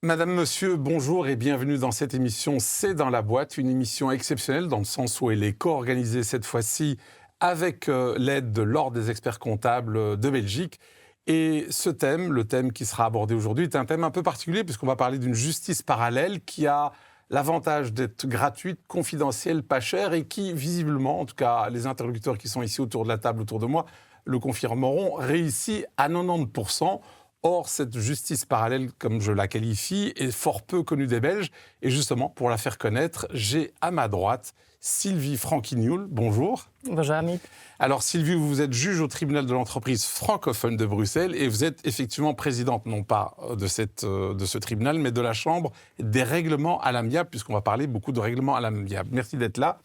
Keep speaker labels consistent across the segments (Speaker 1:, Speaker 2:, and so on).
Speaker 1: Madame, monsieur, bonjour et bienvenue dans cette émission C'est dans la boîte, une émission exceptionnelle dans le sens où elle est co-organisée cette fois-ci avec l'aide de l'Ordre des experts comptables de Belgique. Et ce thème, le thème qui sera abordé aujourd'hui, est un thème un peu particulier puisqu'on va parler d'une justice parallèle qui a l'avantage d'être gratuite, confidentielle, pas chère et qui, visiblement, en tout cas les interlocuteurs qui sont ici autour de la table, autour de moi, le confirmeront, réussit à 90%. Or, cette justice parallèle, comme je la qualifie, est fort peu connue des Belges. Et justement, pour la faire connaître, j'ai à ma droite Sylvie Franquignoul. Bonjour.
Speaker 2: Bonjour, Amit.
Speaker 1: Alors, Sylvie, vous êtes juge au tribunal de l'entreprise francophone de Bruxelles et vous êtes effectivement présidente, non pas de ce tribunal, mais de la Chambre des règlements à l'amiable, puisqu'on va parler beaucoup de règlements à l'amiable. Merci d'être là.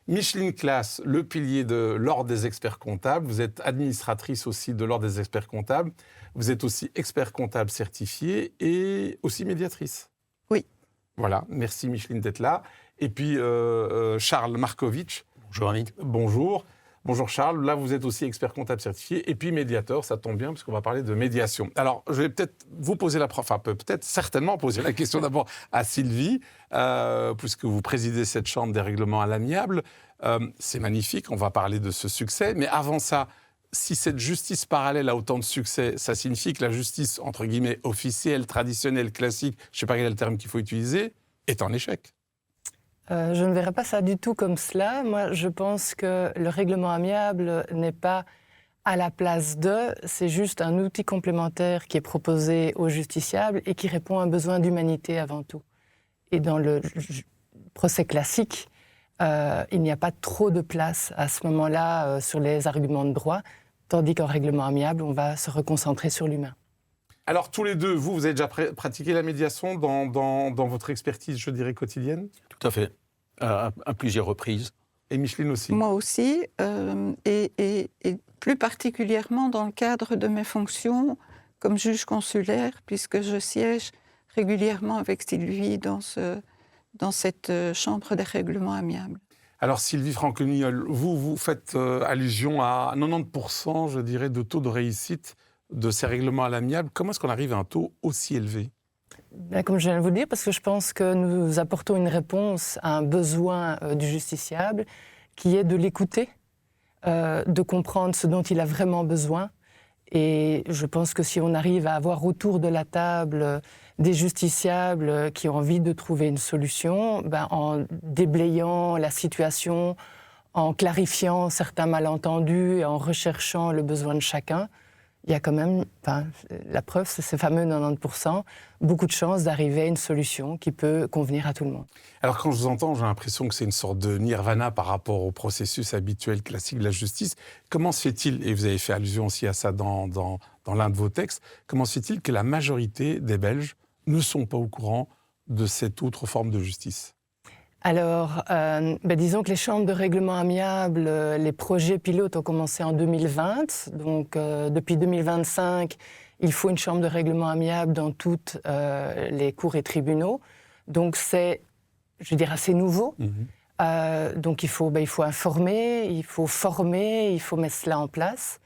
Speaker 1: Micheline Claes, le pilier de l'Ordre des experts comptables. Vous êtes administratrice aussi de l'Ordre des experts comptables. Vous êtes aussi expert comptable certifié et aussi médiatrice.
Speaker 2: Oui.
Speaker 1: Voilà, merci Micheline d'être là. Et puis Charles Markovitch.
Speaker 3: Bonjour Amit.
Speaker 1: Bonjour. Bonjour Charles, là vous êtes aussi expert comptable certifié et puis médiateur, ça tombe bien parce qu'on va parler de médiation. Alors je vais peut-être vous poser certainement poser la question d'abord à Sylvie, puisque vous présidez cette chambre des règlements à l'amiable. C'est magnifique, on va parler de ce succès, mais avant ça, si cette justice parallèle a autant de succès, ça signifie que la justice, entre guillemets, officielle, traditionnelle, classique, je ne sais pas quel est le terme qu'il faut utiliser, est en échec.
Speaker 2: Je ne verrais pas ça du tout comme cela. Moi, je pense que le règlement amiable n'est pas à la place de, c'est juste un outil complémentaire qui est proposé aux justiciables et qui répond à un besoin d'humanité avant tout. Et dans le procès classique, il n'y a pas trop de place à ce moment-là sur les arguments de droit, tandis qu'en règlement amiable, on va se reconcentrer sur l'humain.
Speaker 1: Alors, tous les deux, vous avez déjà pratiqué la médiation dans votre expertise, je dirais, quotidienne ?
Speaker 3: Tout à fait, à plusieurs reprises.
Speaker 1: Et Micheline aussi ?
Speaker 4: Moi aussi, et plus particulièrement dans le cadre de mes fonctions comme juge consulaire, puisque je siège régulièrement avec Sylvie dans cette chambre des règlements amiables.
Speaker 1: Alors, Sylvie Franquignoul, vous faites allusion à 90%, je dirais, de taux de réussite de ces règlements à l'amiable. Comment est-ce qu'on arrive à un taux aussi élevé ?
Speaker 2: Comme je viens de vous le dire, parce que je pense que nous apportons une réponse à un besoin du justiciable qui est de l'écouter, de comprendre ce dont il a vraiment besoin. Et je pense que si on arrive à avoir autour de la table des justiciables qui ont envie de trouver une solution, en déblayant la situation, en clarifiant certains malentendus et en recherchant le besoin de chacun, il y a quand même, la preuve, c'est ces fameux 90%, beaucoup de chances d'arriver à une solution qui peut convenir à tout le monde.
Speaker 1: Alors quand je vous entends, j'ai l'impression que c'est une sorte de nirvana par rapport au processus habituel, classique de la justice. Comment se fait-il, et vous avez fait allusion aussi à ça dans l'un de vos textes, comment se fait-il que la majorité des Belges ne sont pas au courant de cette autre forme de justice ?
Speaker 2: Alors, disons que les chambres de règlement amiable, les projets pilotes ont commencé en 2020. Donc, depuis 2025, il faut une chambre de règlement amiable dans toutes les cours et tribunaux. Donc, c'est, je dirais, assez nouveau. Donc, il faut informer, il faut former, il faut mettre cela en place.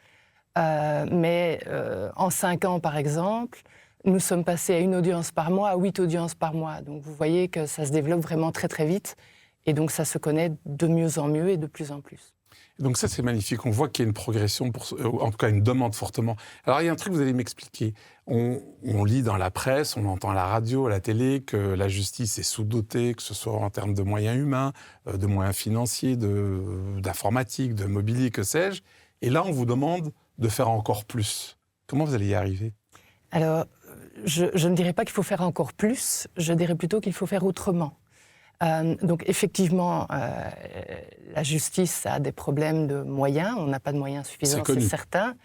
Speaker 2: Mais en 5 ans, par exemple, nous sommes passés à 1 audience par mois, à 8 audiences par mois. Donc vous voyez que ça se développe vraiment très très vite. Et donc ça se connaît de mieux en mieux et de plus en plus.
Speaker 1: Donc ça c'est magnifique, on voit qu'il y a une progression, en tout cas une demande fortement. Alors il y a un truc que vous allez m'expliquer. On lit dans la presse, on entend à la radio, à la télé que la justice est sous-dotée, que ce soit en termes de moyens humains, de moyens financiers, d'informatique, de mobilier, que sais-je. Et là on vous demande de faire encore plus. Comment vous allez y arriver ?
Speaker 2: Alors, je ne dirais pas qu'il faut faire encore plus, je dirais plutôt qu'il faut faire autrement. Donc effectivement, la justice a des problèmes de moyens, on n'a pas de moyens suffisants, c'est certain.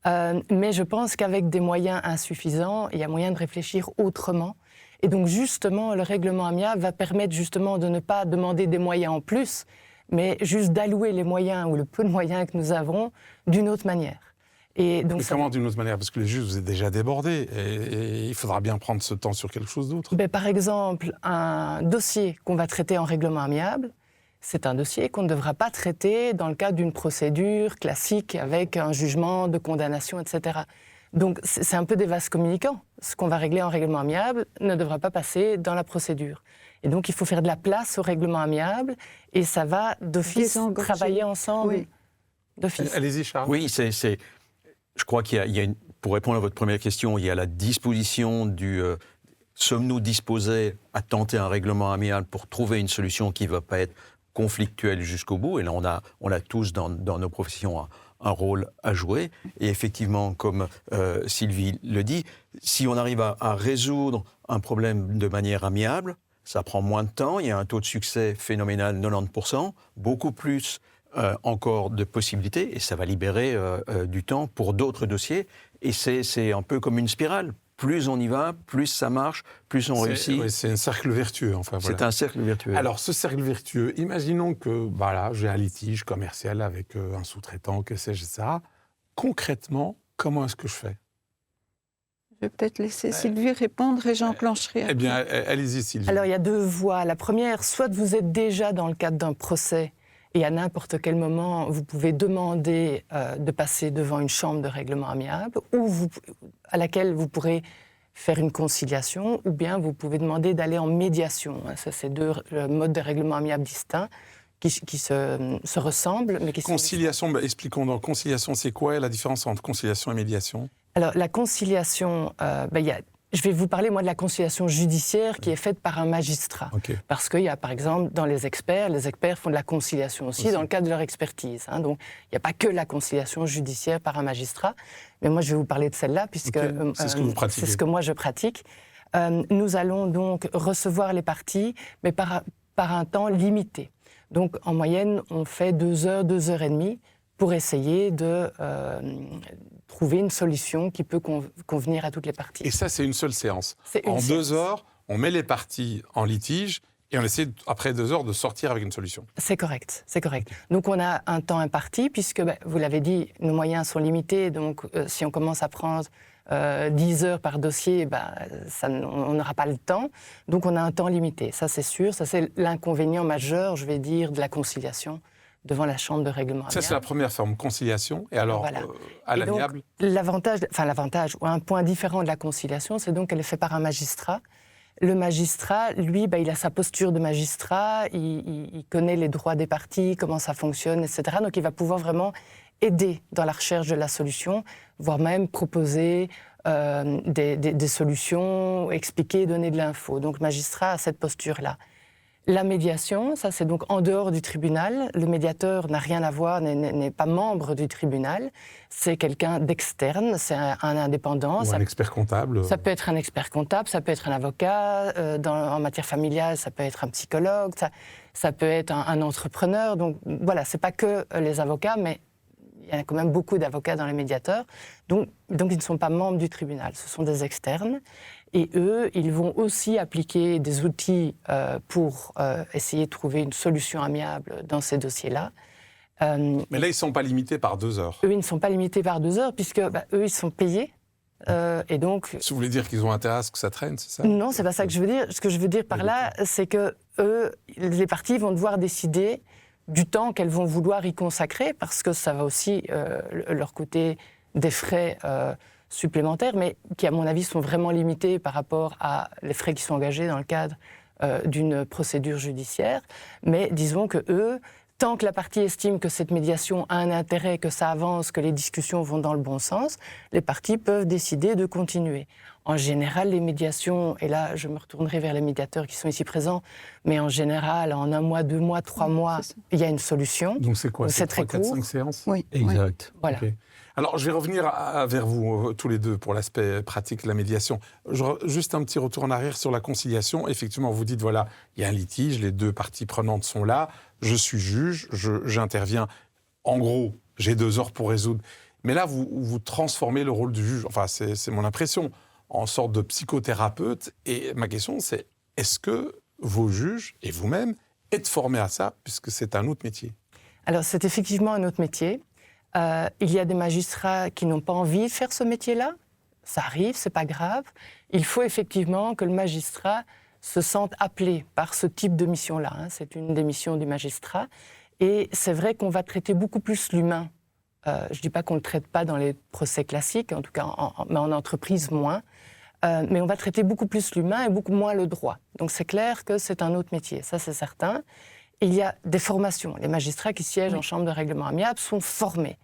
Speaker 2: Mais je pense qu'avec des moyens insuffisants, il y a moyen de réfléchir autrement. Et donc justement, le règlement amiable va permettre justement de ne pas demander des moyens en plus, mais juste d'allouer les moyens ou le peu de moyens que nous avons d'une autre manière. Et donc,
Speaker 1: comment d'une autre manière ? Parce que les juges, vous êtes déjà débordés et il faudra bien prendre ce temps sur quelque chose d'autre.
Speaker 2: Par exemple, un dossier qu'on va traiter en règlement amiable, c'est un dossier qu'on ne devra pas traiter dans le cadre d'une procédure classique avec un jugement de condamnation, etc. Donc c'est un peu des vases communicants. ce qu'on va régler en règlement amiable ne devra pas passer dans la procédure. Et donc, il faut faire de la place au règlement amiable et ça va d'office travailler ensemble.
Speaker 4: Oui.
Speaker 2: D'office.
Speaker 1: Allez-y, Charles.
Speaker 3: Oui, je crois qu'il y a pour répondre à votre première question, il y a la disposition du... sommes-nous disposés à tenter un règlement amiable pour trouver une solution qui ne va pas être conflictuelle jusqu'au bout? Et là, on a tous dans nos professions un rôle à jouer. Et effectivement, comme Sylvie le dit, si on arrive à résoudre un problème de manière amiable, ça prend moins de temps, il y a un taux de succès phénoménal, 90%, beaucoup plus encore de possibilités, et ça va libérer du temps pour d'autres dossiers. Et c'est un peu comme une spirale. Plus on y va, plus ça marche, plus on réussit.
Speaker 1: Oui, c'est un cercle vertueux. Enfin, voilà.
Speaker 3: C'est un cercle vertueux.
Speaker 1: Alors, ce cercle vertueux, imaginons que j'ai un litige commercial avec un sous-traitant, que sais-je, etc. Concrètement, comment est-ce que je fais?
Speaker 4: Je vais peut-être laisser Sylvie répondre et j'enclencherai après.
Speaker 1: Eh bien, allez-y, Sylvie.
Speaker 2: Alors, il y a deux voies. La première, soit vous êtes déjà dans le cadre d'un procès et à n'importe quel moment, vous pouvez demander de passer devant une chambre de règlement amiable à laquelle vous pourrez faire une conciliation, ou bien vous pouvez demander d'aller en médiation. Ça, c'est deux modes de règlement amiable distincts qui se ressemblent, mais qui sont...
Speaker 1: Conciliation, expliquons donc. Conciliation, c'est quoi la différence entre conciliation et médiation?
Speaker 2: Alors, la conciliation, je vais vous parler, moi, de la conciliation judiciaire qui est faite par un magistrat.
Speaker 1: Okay.
Speaker 2: Parce qu'il y a, par exemple, dans les experts font de la conciliation aussi dans le cadre de leur expertise. Donc, il n'y a pas que la conciliation judiciaire par un magistrat. Mais moi, je vais vous parler de celle-là, puisque
Speaker 1: c'est ce que vous pratiquez.
Speaker 2: C'est ce que moi, je pratique. Nous allons donc recevoir les parties, mais par un temps limité. Donc, en moyenne, on fait 2 heures, 2 heures et demie pour essayer de trouver une solution qui peut convenir à toutes les parties.
Speaker 1: Et ça, c'est une seule séance.
Speaker 2: En
Speaker 1: 2 heures, on met les parties en litige et on essaie, après 2 heures, de sortir avec une solution.
Speaker 2: C'est correct, c'est correct. Donc, on a un temps imparti, puisque, vous l'avez dit, nos moyens sont limités. Donc, si on commence à prendre 10 heures par dossier, on n'aura pas le temps. Donc, on a un temps limité. Ça, c'est sûr. Ça, c'est l'inconvénient majeur, je vais dire, de la conciliation devant la chambre de règlement amiable.
Speaker 1: Ça, c'est la première forme, conciliation. Et alors,
Speaker 2: voilà.
Speaker 1: à l'amiable?
Speaker 2: L'avantage, ou un point différent de la conciliation, c'est donc qu'elle est faite par un magistrat. Le magistrat, lui, il a sa posture de magistrat, il connaît les droits des parties, comment ça fonctionne, etc. Donc, il va pouvoir vraiment aider dans la recherche de la solution, voire même proposer des solutions, expliquer, donner de l'info. Donc, le magistrat a cette posture-là. La médiation, ça c'est donc en dehors du tribunal. Le médiateur n'a rien à voir, n'est pas membre du tribunal. C'est quelqu'un d'externe, c'est un indépendant.
Speaker 1: Ou un expert comptable.
Speaker 2: Ça peut être un expert comptable, ça peut être un avocat. En matière familiale, ça peut être un psychologue, ça peut être un entrepreneur. Donc voilà, c'est pas que les avocats, mais il y a quand même beaucoup d'avocats dans les médiateurs. Donc ils ne sont pas membres du tribunal, ce sont des externes. Et eux, ils vont aussi appliquer des outils pour essayer de trouver une solution amiable dans ces dossiers-là.
Speaker 1: Mais là, ils ne sont pas limités par 2 heures.
Speaker 2: Eux, ils ne sont pas limités par 2 heures, puisque eux, ils sont payés. Et donc...
Speaker 1: Vous voulez dire qu'ils ont intérêt à ce que ça traîne, c'est ça?
Speaker 2: Non, c'est pas ça que je veux dire. Ce que je veux dire par là, c'est que eux, les parties vont devoir décider du temps qu'elles vont vouloir y consacrer, parce que ça va aussi leur coûter des frais supplémentaires, mais qui, à mon avis, sont vraiment limités par rapport à les frais qui sont engagés dans le cadre d'une procédure judiciaire. Mais disons que eux, tant que la partie estime que cette médiation a un intérêt, que ça avance, que les discussions vont dans le bon sens, les parties peuvent décider de continuer. En général, les médiations, et là je me retournerai vers les médiateurs qui sont ici présents, mais en général, en 1 mois, 2 mois, 3 mois, il y a une solution.
Speaker 1: Donc c'est quoi?
Speaker 2: C'est très
Speaker 1: 3, 4,
Speaker 2: court.
Speaker 1: 5 séances?
Speaker 4: Oui.
Speaker 3: Exact.
Speaker 2: Voilà.
Speaker 1: Okay. Alors, je vais revenir vers vous, tous les deux, pour l'aspect pratique de la médiation. Juste un petit retour en arrière sur la conciliation. Effectivement, vous dites, voilà, il y a un litige, les 2 parties prenantes sont là, je suis juge, j'interviens. En gros, j'ai 2 heures pour résoudre. Mais là, vous transformez le rôle du juge, enfin, c'est mon impression, en sorte de psychothérapeute. Et ma question, c'est, est-ce que vos juges, et vous-même, êtes formés à ça, puisque c'est un autre métier?
Speaker 2: Alors, c'est effectivement un autre métier. Il y a des magistrats qui n'ont pas envie de faire ce métier-là. Ça arrive, c'est pas grave. Il faut effectivement que le magistrat se sente appelé par ce type de mission-là. C'est une des missions du magistrat. Et c'est vrai qu'on va traiter beaucoup plus l'humain. Je ne dis pas qu'on ne le traite pas dans les procès classiques, en tout cas, mais en entreprise, moins. mais on va traiter beaucoup plus l'humain et beaucoup moins le droit. Donc c'est clair que c'est un autre métier, ça c'est certain. Il y a des formations. Les magistrats qui siègent en chambre de règlement amiable sont formés.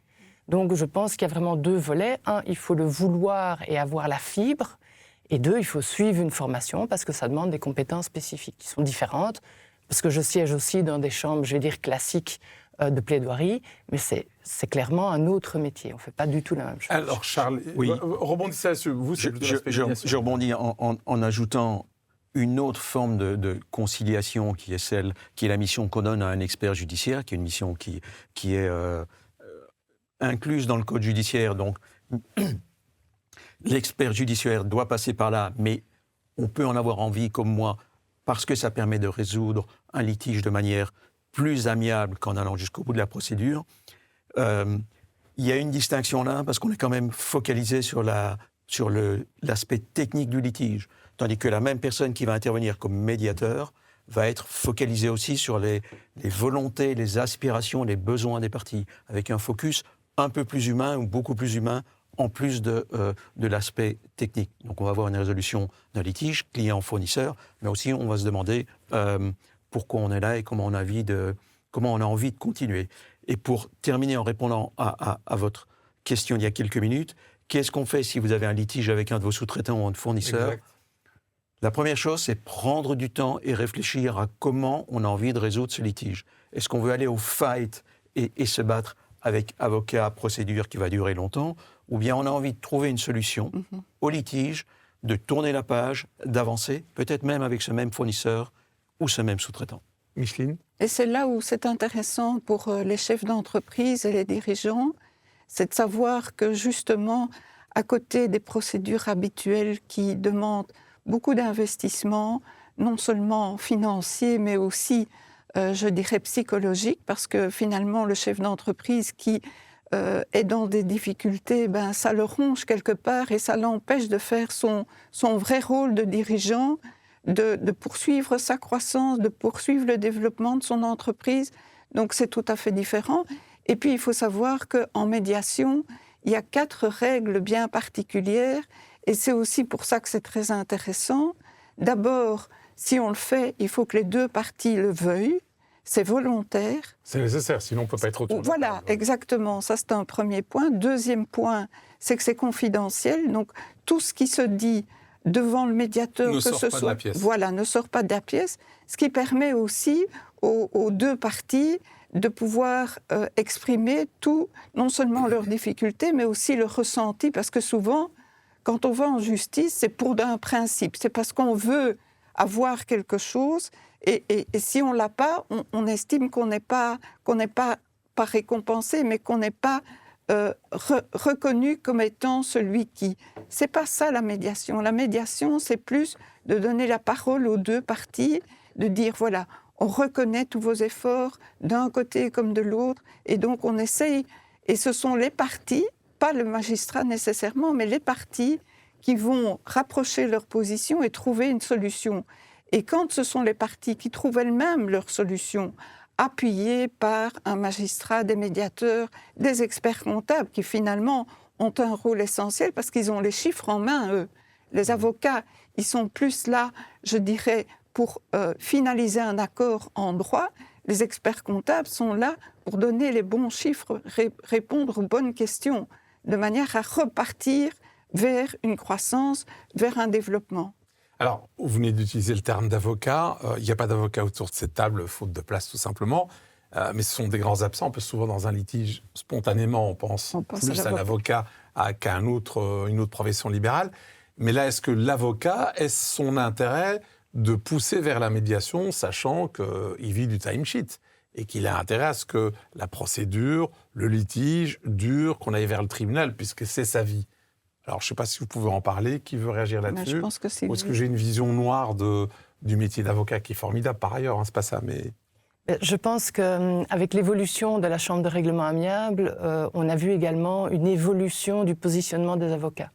Speaker 2: Donc je pense qu'il y a vraiment 2 volets. 1, il faut le vouloir et avoir la fibre. Et 2, il faut suivre une formation parce que ça demande des compétences spécifiques qui sont différentes. Parce que je siège aussi dans des chambres, je vais dire, classiques de plaidoirie, mais c'est clairement un autre métier. On ne fait pas du tout la même chose.
Speaker 1: Alors Charles,
Speaker 3: Oui.
Speaker 1: rebondissez là-dessus. Vous, c'est plutôt l'aspect médiation.
Speaker 3: Je rebondis en ajoutant une autre forme de conciliation qui est la mission qu'on donne à un expert judiciaire, qui est une mission qui est incluse dans le code judiciaire. Donc, l'expert judiciaire doit passer par là, mais on peut en avoir envie, comme moi, parce que ça permet de résoudre un litige de manière plus amiable qu'en allant jusqu'au bout de la procédure. Il y a une distinction là, parce qu'on est quand même focalisé sur l'aspect technique du litige, tandis que la même personne qui va intervenir comme médiateur va être focalisée aussi sur les volontés, les aspirations, les besoins des parties, avec un focus un peu plus humain ou beaucoup plus humain, en plus de l'aspect technique. Donc on va avoir une résolution d'un litige, client-fournisseur, mais aussi on va se demander pourquoi on est là et comment on a envie de continuer. Et pour terminer en répondant à votre question il y a quelques minutes, qu'est-ce qu'on fait si vous avez un litige avec un de vos sous-traitants ou un fournisseur ?
Speaker 1: Exact.
Speaker 3: La première chose, c'est prendre du temps et réfléchir à comment on a envie de résoudre ce litige. Est-ce qu'on veut aller au fight et se battre avec avocat, procédure qui va durer longtemps, ou bien on a envie de trouver une solution au litige, de tourner la page, d'avancer, peut-être même avec ce même fournisseur ou ce même sous-traitant.
Speaker 1: Micheline ?
Speaker 4: Et c'est là où c'est intéressant pour les chefs d'entreprise et les dirigeants, c'est de savoir que justement, à côté des procédures habituelles qui demandent beaucoup d'investissements, non seulement financiers, mais aussi, je dirais, psychologiques, parce que finalement, le chef d'entreprise qui est dans des difficultés, ça le ronge quelque part et ça l'empêche de faire son vrai rôle de dirigeant, de poursuivre sa croissance, de poursuivre le développement de son entreprise. Donc c'est tout à fait différent. Et puis il faut savoir qu'en médiation, il y a 4 règles bien particulières et c'est aussi pour ça que c'est très intéressant. D'abord, si on le fait, il faut que les 2 parties le veuillent. C'est volontaire.
Speaker 1: C'est nécessaire, sinon on ne peut pas être autour.
Speaker 4: Voilà, exactement. Ça, c'est un premier point. Deuxième point, c'est que c'est confidentiel. Donc, tout ce qui se dit devant le médiateur,
Speaker 1: ne sort pas de la pièce.
Speaker 4: Voilà, ne sort pas de la pièce. Ce qui permet aussi aux 2 parties de pouvoir exprimer tout, non seulement leurs difficultés, mais aussi leur ressenti. Parce que souvent, quand on va en justice, c'est pour un principe. C'est parce qu'on veut avoir quelque chose. Et si on ne l'a pas, on estime qu'on n'est pas récompensé, mais qu'on n'est pas reconnu comme étant celui qui... C'est pas ça la médiation. La médiation, c'est plus de donner la parole aux 2 parties, de dire, voilà, on reconnaît tous vos efforts d'un côté comme de l'autre, et donc on essaye, et ce sont les parties, pas le magistrat nécessairement, mais les parties qui vont rapprocher leur position et trouver une solution. Et quand ce sont les parties qui trouvent elles-mêmes leur solution, appuyées par un magistrat, des médiateurs, des experts comptables qui finalement ont un rôle essentiel parce qu'ils ont les chiffres en main, eux. Les avocats, ils sont plus là, je dirais, pour finaliser un accord en droit. Les experts comptables sont là pour donner les bons chiffres, répondre aux bonnes questions, de manière à repartir vers une croissance, vers un développement.
Speaker 1: Alors, vous venez d'utiliser le terme d'avocat. Il n'y a pas d'avocat autour de cette table, faute de place tout simplement. Mais ce sont des grands absents, parce que souvent dans un litige, spontanément, on pense plus à l'avocat qu'à une autre profession libérale. Mais là, est-ce que l'avocat, est-ce son intérêt de pousser vers la médiation, sachant qu'il vit du timesheet et qu'il a intérêt à ce que la procédure, le litige dure, qu'on aille vers le tribunal, puisque c'est sa vie? Alors, je ne sais pas si vous pouvez en parler. Qui veut réagir là-dessus?
Speaker 4: Je pense que c'est...
Speaker 1: Ou est-ce que j'ai une vision noire du métier d'avocat qui est formidable par ailleurs, c'est pas ça, mais...
Speaker 2: Je pense qu'avec l'évolution de la Chambre de règlement amiable, on a vu également une évolution du positionnement des avocats.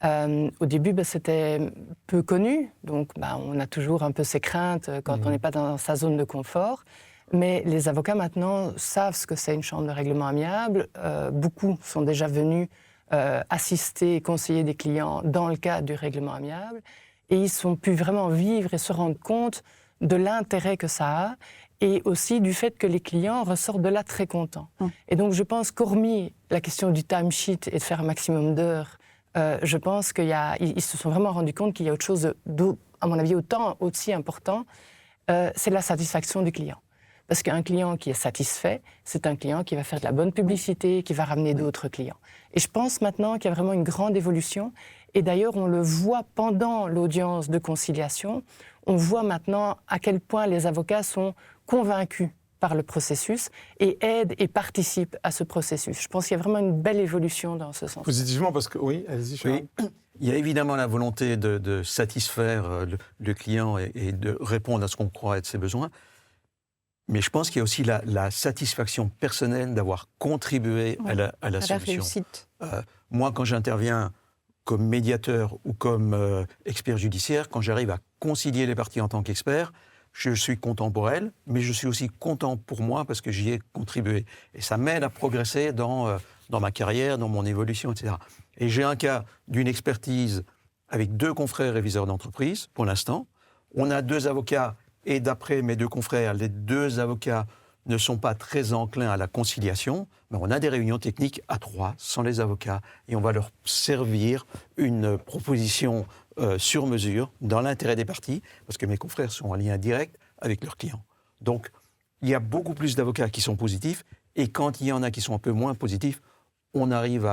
Speaker 2: Au début, c'était peu connu, donc on a toujours un peu ses craintes quand on n'est pas dans sa zone de confort. Mais les avocats maintenant savent ce que c'est une Chambre de règlement amiable. Beaucoup sont déjà venus assister et conseiller des clients dans le cadre du règlement amiable. Et ils ont pu vraiment vivre et se rendre compte de l'intérêt que ça a et aussi du fait que les clients ressortent de là très contents. Et donc, je pense qu'hormis la question du timesheet et de faire un maximum d'heures, je pense qu'ils se sont vraiment rendus compte qu'il y a autre chose, à mon avis, aussi important, c'est la satisfaction du client. Parce qu'un client qui est satisfait, c'est un client qui va faire de la bonne publicité, qui va ramener d'autres clients. Et je pense maintenant qu'il y a vraiment une grande évolution. Et d'ailleurs, on le voit pendant l'audience de conciliation. On voit maintenant à quel point les avocats sont convaincus par le processus et aident et participent à ce processus. Je pense qu'il y a vraiment une belle évolution dans ce sens.
Speaker 1: Positivement, parce que, oui, allez-y, Charles.
Speaker 3: Oui. Il y a évidemment la volonté de satisfaire le client et de répondre à ce qu'on croit être ses besoins. Mais je pense qu'il y a aussi la satisfaction personnelle d'avoir contribué à la solution.
Speaker 4: Réussite.
Speaker 3: Moi, quand j'interviens comme médiateur ou comme expert judiciaire, quand j'arrive à concilier les parties en tant qu'expert, je suis content pour elles, mais je suis aussi content pour moi parce que j'y ai contribué. Et ça m'aide à progresser dans ma carrière, dans mon évolution, etc. Et j'ai un cas d'une expertise avec 2 confrères réviseurs d'entreprise, pour l'instant. On a 2 avocats. Et d'après mes 2 confrères, les 2 avocats ne sont pas très enclins à la conciliation, mais on a des réunions techniques à 3, sans les avocats, et on va leur servir une proposition sur mesure, dans l'intérêt des parties, parce que mes confrères sont en lien direct avec leurs clients. Donc, il y a beaucoup plus d'avocats qui sont positifs, et quand il y en a qui sont un peu moins positifs, on arrive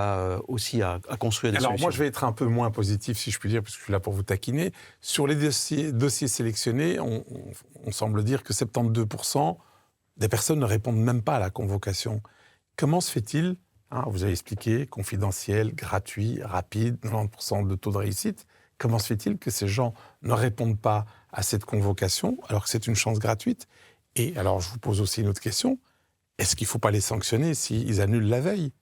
Speaker 3: aussi à construire des solutions.
Speaker 1: Alors moi, je vais être un peu moins positif, si je puis dire, parce que je suis là pour vous taquiner. Sur les dossiers sélectionnés, on semble dire que 72% des personnes ne répondent même pas à la convocation. Comment se fait-il, vous avez expliqué, confidentiel, gratuit, rapide, 90% de taux de réussite, comment se fait-il que ces gens ne répondent pas à cette convocation, alors que c'est une chance gratuite? Et alors, je vous pose aussi une autre question, est-ce qu'il ne faut pas les sanctionner s'ils annulent la veille?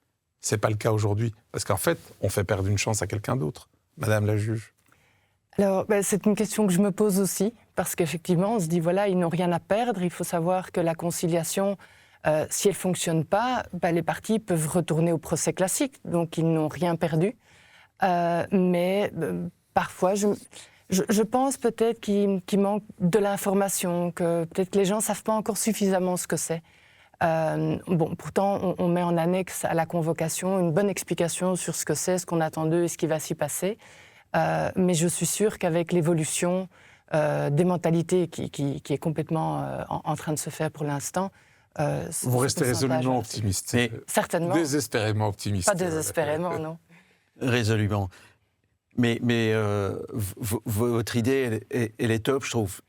Speaker 1: Ce n'est pas le cas aujourd'hui, parce qu'en fait, on fait perdre une chance à quelqu'un d'autre. Madame la juge.
Speaker 2: Alors, c'est une question que je me pose aussi, parce qu'effectivement, on se dit, voilà, ils n'ont rien à perdre. Il faut savoir que la conciliation, si elle ne fonctionne pas, les parties peuvent retourner au procès classique, donc ils n'ont rien perdu. Mais parfois, je pense peut-être qu'il manque de l'information, que peut-être que les gens ne savent pas encore suffisamment ce que c'est. Pourtant, on met en annexe à la convocation une bonne explication sur ce que c'est, ce qu'on attend d'eux et ce qui va s'y passer. Mais je suis sûre qu'avec l'évolution des mentalités qui est complètement en train de se faire pour l'instant...
Speaker 1: Vous restez résolument optimiste.
Speaker 2: Mais certainement.
Speaker 1: Désespérément optimiste.
Speaker 2: Pas désespérément, non.
Speaker 3: Résolument. Mais votre idée, elle est top, je trouve.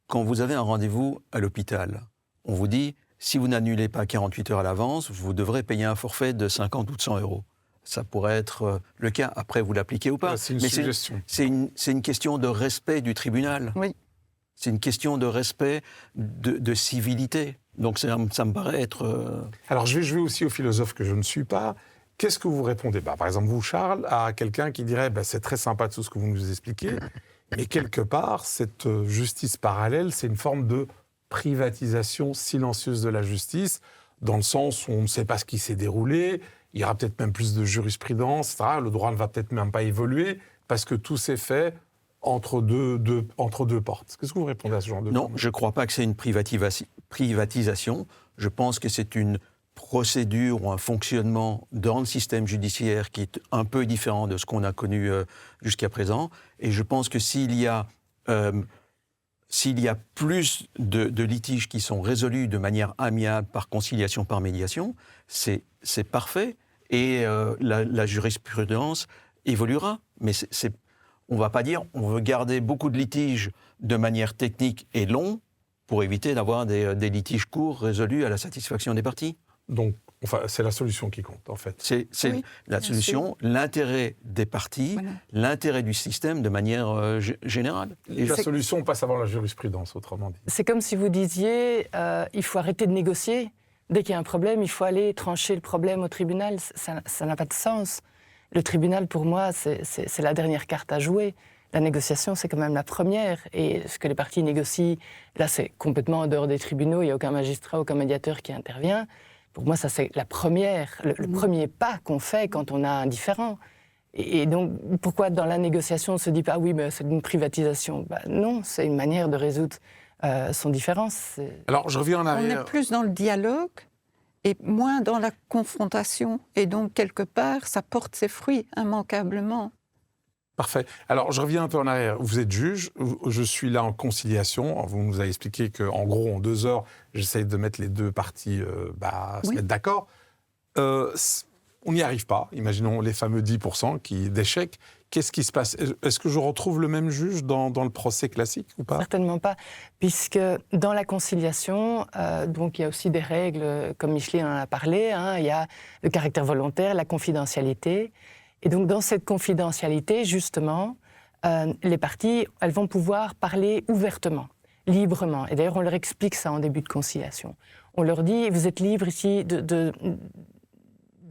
Speaker 3: Quand vous avez un rendez-vous à l'hôpital, on vous dit, si vous n'annulez pas 48 heures à l'avance, vous devrez payer un forfait de 50 ou de 100 euros. Ça pourrait être le cas. Après, vous l'appliquez ou pas.
Speaker 1: Ouais, c'est une suggestion.
Speaker 3: C'est une question de respect du tribunal.
Speaker 4: Oui.
Speaker 3: C'est une question de respect, de civilité. Donc ça me paraît être...
Speaker 1: Alors je vais jouer aussi au philosophe que je ne suis pas. Qu'est-ce que vous répondez? Par exemple, vous, Charles, à quelqu'un qui dirait c'est très sympa tout ce que vous nous expliquez, mais quelque part, cette justice parallèle, c'est une forme de privatisation silencieuse de la justice, dans le sens où on ne sait pas ce qui s'est déroulé, il y aura peut-être même plus de jurisprudence, etc. Le droit ne va peut-être même pas évoluer, parce que tout s'est fait entre deux portes. Qu'est-ce que vous répondez à ce genre de...
Speaker 3: Non, je ne crois pas que c'est une privatisation. Je pense que c'est une procédure ou un fonctionnement dans le système judiciaire qui est un peu différent de ce qu'on a connu jusqu'à présent. Et je pense que s'il y a plus de litiges qui sont résolus de manière amiable par conciliation, par médiation, c'est parfait. Et la jurisprudence évoluera. Mais on ne va pas dire on veut garder beaucoup de litiges de manière technique et longue pour éviter d'avoir des litiges courts résolus à la satisfaction des parties.
Speaker 1: Donc, c'est la solution qui compte, en fait.
Speaker 3: C'est oui, la solution, l'intérêt des parties, voilà. L'intérêt du système de manière générale.
Speaker 1: Et la solution passe avant la jurisprudence, autrement dit.
Speaker 2: C'est comme si vous disiez il faut arrêter de négocier. Dès qu'il y a un problème, il faut aller trancher le problème au tribunal. Ça n'a pas de sens. Le tribunal, pour moi, c'est la dernière carte à jouer. La négociation, c'est quand même la première. Et ce que les parties négocient, là, c'est complètement en dehors des tribunaux. Il n'y a aucun magistrat, aucun médiateur qui intervient. Pour moi, ça, c'est la première, le premier pas qu'on fait quand on a un différend. Et donc, pourquoi dans la négociation on se dit pas, oui, mais c'est une privatisation? Non, c'est une manière de résoudre son différence.
Speaker 1: Alors, je reviens en
Speaker 4: On
Speaker 1: arrière.
Speaker 4: est plus dans le dialogue et moins dans la confrontation. Et donc, quelque part, ça porte ses fruits immanquablement.
Speaker 1: Parfait. Alors, je reviens un peu en arrière. Vous êtes juge, je suis là en conciliation. Vous nous avez expliqué qu'en gros, en 2 heures, j'essaye de mettre les deux parties se mettre d'accord. On n'y arrive pas. Imaginons les fameux 10% d'échecs. Qu'est-ce qui se passe? Est-ce que je retrouve le même juge dans le procès classique ou pas?
Speaker 2: Certainement pas, puisque dans la conciliation, donc il y a aussi des règles, comme Micheline en a parlé, il y a le caractère volontaire, la confidentialité. Et donc dans cette confidentialité, justement, les parties, elles vont pouvoir parler ouvertement, librement. Et d'ailleurs, on leur explique ça en début de conciliation. On leur dit, vous êtes libre ici de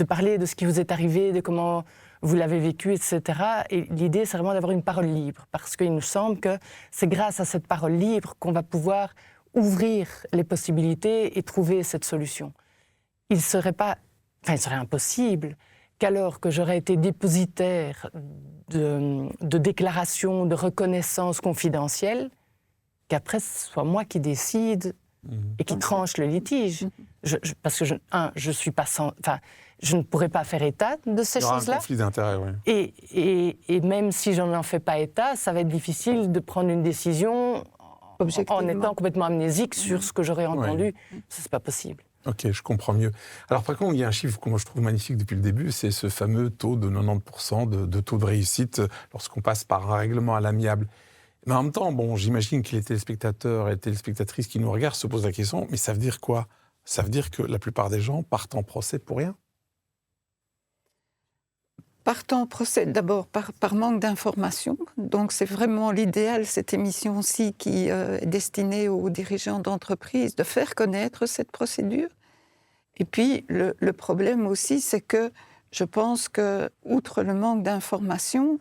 Speaker 2: parler de ce qui vous est arrivé, de comment vous l'avez vécu, etc. Et l'idée, c'est vraiment d'avoir une parole libre, parce qu'il nous semble que c'est grâce à cette parole libre qu'on va pouvoir ouvrir les possibilités et trouver cette solution. Il serait impossible qu'alors que j'aurais été dépositaire de déclarations, de reconnaissances confidentielles, qu'après ce soit moi qui décide et qui tranche le litige. Parce que je ne pourrais pas faire état de ces choses-là.
Speaker 1: Il y aura un conflit d'intérêts, oui.
Speaker 2: Et même si je n'en fais pas état, ça va être difficile de prendre une décision en étant complètement amnésique sur ce que j'aurais entendu. Ça, c'est pas possible.
Speaker 1: Ok, je comprends mieux. Alors par contre, il y a un chiffre que moi je trouve magnifique depuis le début, c'est ce fameux taux de 90% de taux de réussite lorsqu'on passe par un règlement à l'amiable. Mais en même temps, j'imagine que les téléspectateurs et les téléspectatrices qui nous regardent se posent la question, mais ça veut dire quoi? Ça veut dire que la plupart des gens partent en procès pour rien?
Speaker 4: Partent en procès d'abord par manque d'information. Donc c'est vraiment l'idéal, cette émission-ci qui est destinée aux dirigeants d'entreprise, de faire connaître cette procédure. Et puis le problème aussi, c'est que je pense que, outre le manque d'information,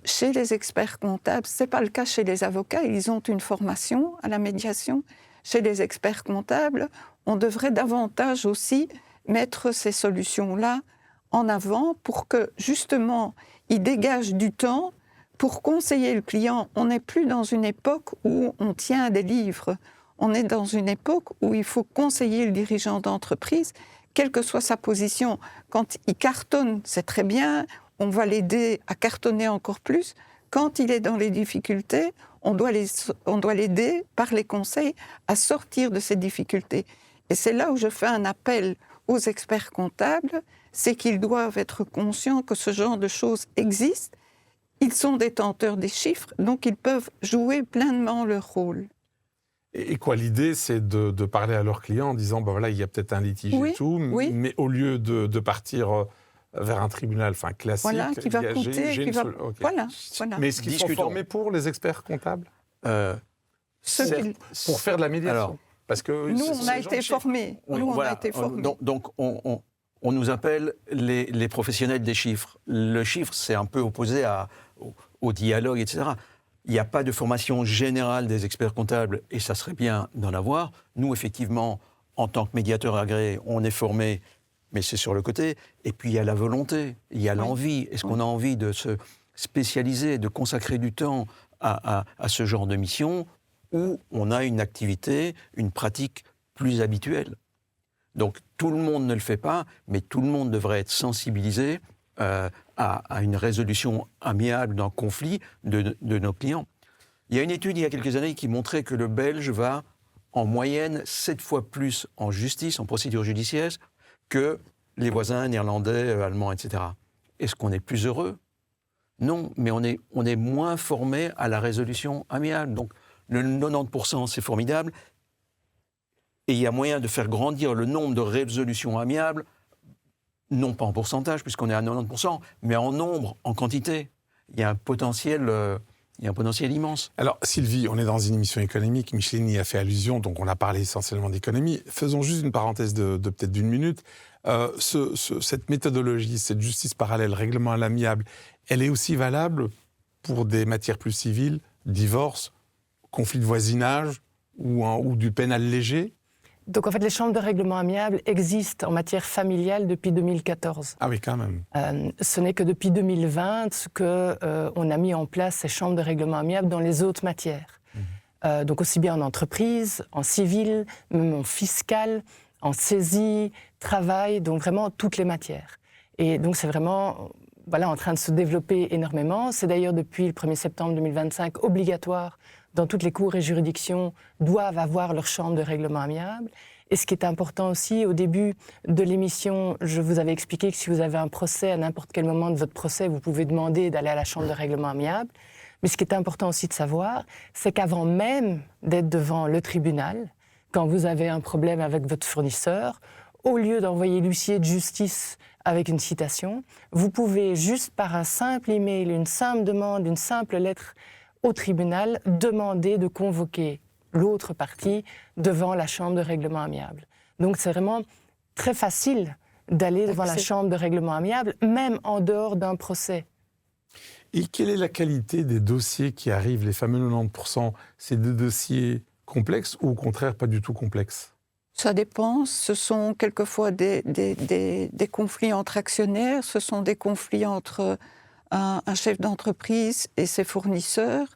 Speaker 4: chez les experts comptables, ce n'est pas le cas chez les avocats, ils ont une formation à la médiation. Chez les experts comptables, on devrait davantage aussi mettre ces solutions-là en avant pour que, justement, ils dégagent du temps pour conseiller le client. On n'est plus dans une époque où on tient des livres. On est dans une époque où il faut conseiller le dirigeant d'entreprise, quelle que soit sa position. Quand il cartonne, c'est très bien, on va l'aider à cartonner encore plus. Quand il est dans les difficultés, on doit l'aider par les conseils à sortir de ces difficultés. Et c'est là où je fais un appel aux experts comptables, c'est qu'ils doivent être conscients que ce genre de choses existe. Ils sont détenteurs des chiffres, donc ils peuvent jouer pleinement leur rôle.
Speaker 1: Et quoi, l'idée, c'est de parler à leurs clients en disant, il y a peut-être un litige et tout, mais au lieu de partir vers un tribunal classique,
Speaker 4: voilà, qui va coûter, qui va...
Speaker 1: Okay.
Speaker 4: Voilà.
Speaker 1: Mais est-ce qu'ils sont formés pour les experts comptables pour faire de la médiation?
Speaker 3: Alors,
Speaker 1: parce que
Speaker 4: nous, on a été formés.
Speaker 3: Donc, on nous appelle les professionnels des chiffres. Le chiffre, c'est un peu opposé au dialogue, etc. Il n'y a pas de formation générale des experts comptables, et ça serait bien d'en avoir. Nous, effectivement, en tant que médiateurs agréés, on est formés, mais c'est sur le côté. Et puis, il y a la volonté, il y a l'envie. Est-ce qu'on a envie de se spécialiser, de consacrer du temps à ce genre de mission, où on a une activité, une pratique plus habituelle? Donc, tout le monde ne le fait pas, mais tout le monde devrait être sensibilisé à une résolution amiable d'un conflit de nos clients. Il y a une étude il y a quelques années qui montrait que le Belge va en moyenne 7 fois plus en justice, en procédure judiciaire, que les voisins néerlandais, allemands, etc. Est-ce qu'on est plus heureux? Non, mais on est moins formé à la résolution amiable. Donc, le 90%, c'est formidable. Et il y a moyen de faire grandir le nombre de résolutions amiables, non pas en pourcentage, puisqu'on est à 90%, mais en nombre, en quantité. Il y a un potentiel immense.
Speaker 1: Alors, Sylvie, on est dans une émission économique. Micheline y a fait allusion, donc on a parlé essentiellement d'économie. Faisons juste une parenthèse de peut-être d'une minute. Cette méthodologie, cette justice parallèle, règlement à l'amiable, elle est aussi valable pour des matières plus civiles, divorce, conflit de voisinage ou du pénal léger?
Speaker 2: Donc en fait, les chambres de règlement amiable existent en matière familiale depuis 2014.
Speaker 1: Ah oui, quand même.
Speaker 2: Ce n'est que depuis 2020 qu'on a mis en place ces chambres de règlement amiable dans les autres matières. Donc aussi bien en entreprise, en civil, même en fiscal, en saisie, travail, donc vraiment toutes les matières. Et donc c'est vraiment en train de se développer énormément. C'est d'ailleurs depuis le 1er septembre 2025 obligatoire dans toutes les cours et juridictions doivent avoir leur chambre de règlement amiable. Et ce qui est important aussi, au début de l'émission, je vous avais expliqué que si vous avez un procès, à n'importe quel moment de votre procès, vous pouvez demander d'aller à la chambre de règlement amiable. Mais ce qui est important aussi de savoir, c'est qu'avant même d'être devant le tribunal, quand vous avez un problème avec votre fournisseur, au lieu d'envoyer l'huissier de justice avec une citation, vous pouvez juste par un simple email, une simple demande, une simple lettre au tribunal, demander de convoquer l'autre partie devant la chambre de règlement amiable. Donc c'est vraiment très facile d'aller devant la chambre de règlement amiable, même en dehors d'un procès.
Speaker 1: Et quelle est la qualité des dossiers qui arrivent, les fameux 90%? C'est des dossiers complexes ou au contraire pas du tout complexes?
Speaker 4: Ça dépend. Ce sont quelquefois des conflits entre actionnaires, ce sont des conflits entre un chef d'entreprise et ses fournisseurs.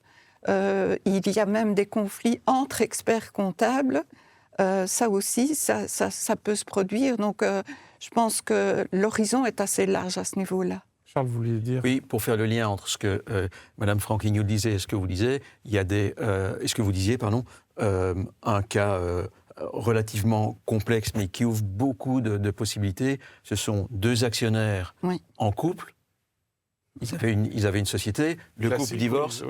Speaker 4: Il y a même des conflits entre experts comptables. Ça aussi, ça peut se produire. Donc, je pense que l'horizon est assez large à ce niveau-là.
Speaker 1: Charles, vous vouliez dire?
Speaker 3: Oui, pour faire le lien entre ce que Mme Franquignoux disait et ce que vous disiez, il y a un cas relativement complexe, mais qui ouvre beaucoup de possibilités. Ce sont deux actionnaires en couple. Ils avaient une société, le couple divorce.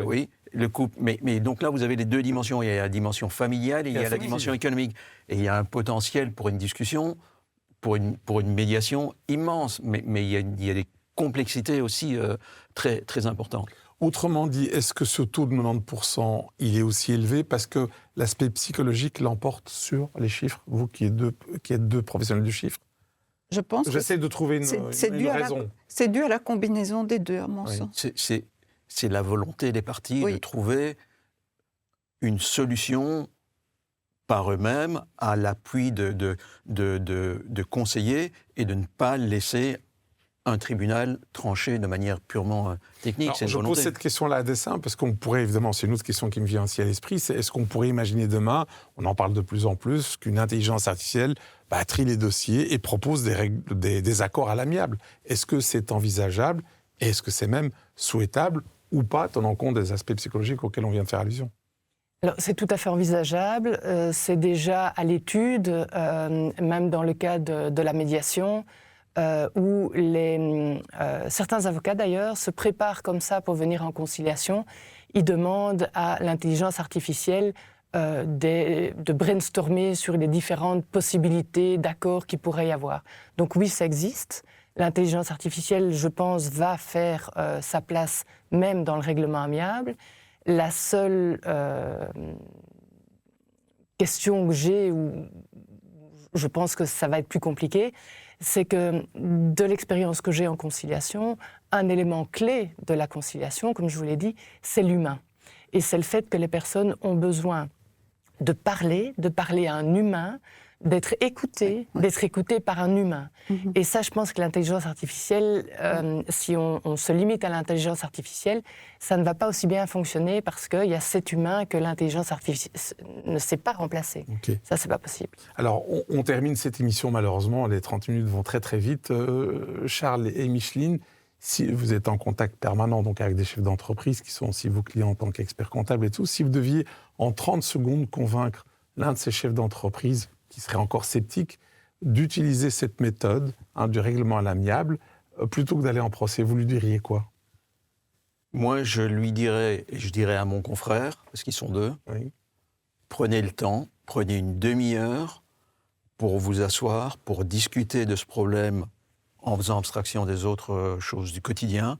Speaker 3: Oui, le couple. Mais donc là, vous avez les deux dimensions. Il y a la dimension familiale et il y a la dimension économique. Et il y a un potentiel pour une discussion, pour une médiation immense. Mais il y a des complexités aussi très, très importantes.
Speaker 1: Autrement dit, est-ce que ce taux de 90%, il est aussi élevé parce que l'aspect psychologique l'emporte sur les chiffres, vous qui êtes deux professionnels du chiffre?
Speaker 4: Je pense
Speaker 1: J'essaie de trouver une raison.
Speaker 4: C'est dû à la combinaison des deux, à mon sens.
Speaker 3: C'est la volonté des parties de trouver une solution par eux-mêmes à l'appui de conseillers et de ne pas laisser un tribunal tranché de manière purement technique.
Speaker 1: Alors, je pose cette question-là à dessein parce qu'on pourrait, évidemment, c'est une autre question qui me vient aussi à l'esprit, c'est est-ce qu'on pourrait imaginer demain, on en parle de plus en plus, qu'une intelligence artificielle trie les dossiers et propose des accords à l'amiable. Est-ce que c'est envisageable et est-ce que c'est même souhaitable ou pas, tenant compte des aspects psychologiques auxquels on vient de faire allusion?
Speaker 2: Alors, c'est tout à fait envisageable. C'est déjà à l'étude, même dans le cas de la médiation, où certains avocats, d'ailleurs, se préparent comme ça pour venir en conciliation. Ils demandent à l'intelligence artificielle de brainstormer sur les différentes possibilités d'accords qu'il pourrait y avoir. Donc oui, ça existe. L'intelligence artificielle, je pense, va faire sa place même dans le règlement amiable. La seule question que j'ai, où je pense que ça va être plus compliqué, c'est que de l'expérience que j'ai en conciliation, un élément clé de la conciliation, comme je vous l'ai dit, c'est l'humain. Et c'est le fait que les personnes ont besoin de parler à un humain, d'être écoutées par un humain. Et ça, je pense que l'intelligence artificielle, si on se limite à l'intelligence artificielle, ça ne va pas aussi bien fonctionner parce qu'il y a cet humain que l'intelligence artificielle ne sait pas remplacer. Okay. Ça, c'est pas possible.
Speaker 1: Alors, on termine cette émission, malheureusement. Les 30 minutes vont très, très vite. Charles et Micheline, si vous êtes en contact permanent donc avec des chefs d'entreprise qui sont aussi vos clients en tant qu'experts comptables et tout, si vous deviez en 30 secondes convaincre l'un de ces chefs d'entreprise qui serait encore sceptique, d'utiliser cette méthode du règlement à l'amiable plutôt que d'aller en procès, vous lui diriez quoi?
Speaker 3: Moi, je lui dirais, et je dirais à mon confrère, parce qu'ils sont deux, prenez le temps, prenez une demi-heure pour vous asseoir, pour discuter de ce problème en faisant abstraction des autres choses du quotidien,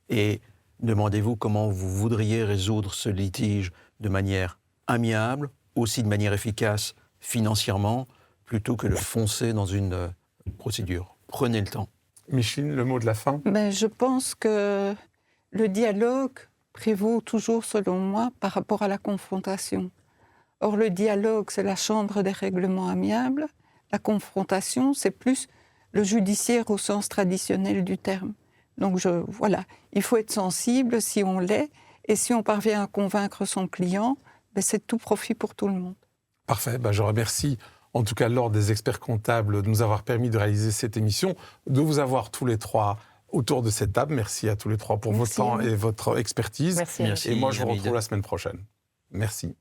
Speaker 3: et demandez-vous comment vous voudriez résoudre ce litige de manière amiable, aussi de manière efficace financièrement, plutôt que de foncer dans une procédure. Prenez le temps.
Speaker 1: Micheline, le mot de la fin?
Speaker 4: Je pense que le dialogue prévaut toujours, selon moi, par rapport à la confrontation. Or, le dialogue, c'est la chambre des règlements amiables. La confrontation, c'est plus le judiciaire au sens traditionnel du terme. Donc, voilà, il faut être sensible si on l'est. Et si on parvient à convaincre son client, c'est tout profit pour tout le monde.
Speaker 1: Parfait. Je remercie en tout cas l'Ordre des experts comptables de nous avoir permis de réaliser cette émission, de vous avoir tous les trois autour de cette table. Merci à tous les trois pour votre temps et votre expertise.
Speaker 2: Merci.
Speaker 1: Et moi, je vous retrouve la semaine prochaine. Merci.